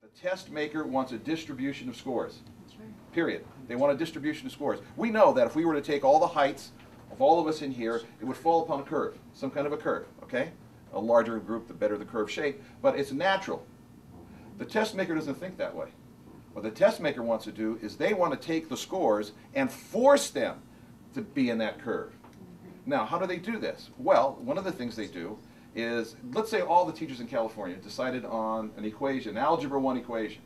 The test maker wants a distribution of scores. Period. They want a distribution of scores. We know that if we were to take all the heights of all of us in here, it would fall upon a curve, some kind of a curve, okay? A larger group, the better the curve shape, but it's natural. The test maker doesn't think that way. What the test maker wants to do is they want to take the scores and force them to be in that curve. Now, how do they do this? Well, one of the things they do is, let's say all the teachers in California decided on an equation, an Algebra 1 equation,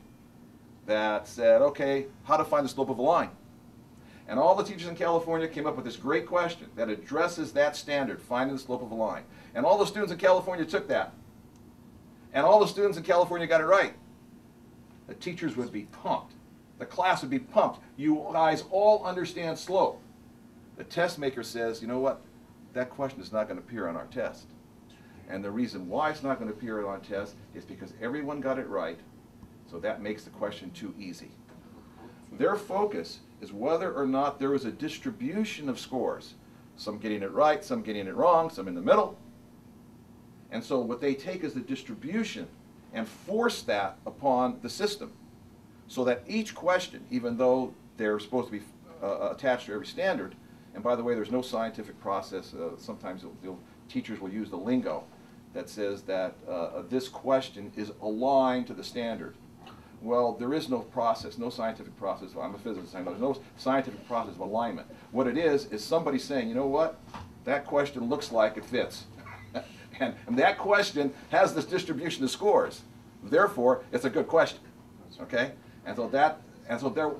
that said, okay, how to find the slope of a line. And all the teachers in California came up with this great question that addresses that standard, finding the slope of a line. And all the students in California took that. And all the students in California got it right. The teachers would be pumped. The class would be pumped. You guys all understand slope. The test maker says, you know what? That question is not going to appear on our test. And the reason why it's not going to appear on our test is because everyone got it right, so that makes the question too easy. Their focus is whether or not there is a distribution of scores. Some getting it right, some getting it wrong, some in the middle. And so what they take is the distribution and force that upon the system, so that each question, even though they're supposed to be attached to every standard, and by the way, there's no scientific process. Sometimes teachers will use the lingo that says that this question is aligned to the standard. Well, there is no process, no scientific process. I'm a physicist, I know there's no scientific process of alignment. What it is somebody saying, you know what, that question looks like it fits. and that question has this distribution of scores. Therefore, it's a good question. Okay? And so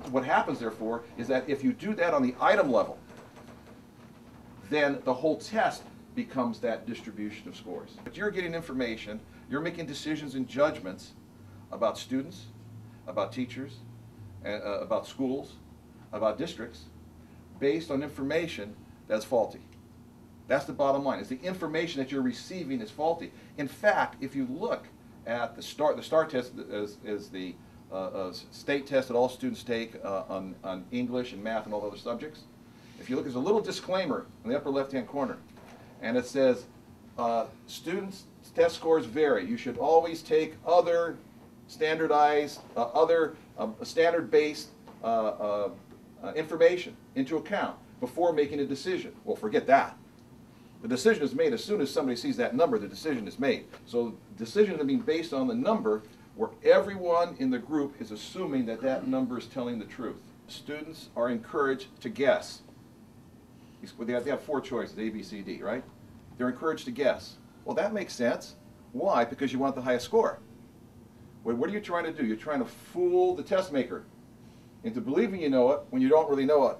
what happens, therefore, is that if you do that on the item level, then the whole test becomes that distribution of scores. But you're getting information, you're making decisions and judgments about students, about teachers, about schools, about districts, based on information that's faulty. That's the bottom line. Is the information that you're receiving is faulty. In fact, if you look at the STAR test is the state test that all students take on English and math and all the other subjects. If you look, there's a little disclaimer in the upper left-hand corner, and it says, students' test scores vary. You should always take other standardized, standard-based information into account before making a decision. Well, forget that. The decision is made as soon as somebody sees that number, the decision is made. So decisions are being based on the number where everyone in the group is assuming that that number is telling the truth. Students are encouraged to guess. They have 4 choices, A, B, C, D, right? They're encouraged to guess. Well, that makes sense. Why? Because you want the highest score. What are you trying to do? You're trying to fool the test maker into believing you know it when you don't really know it.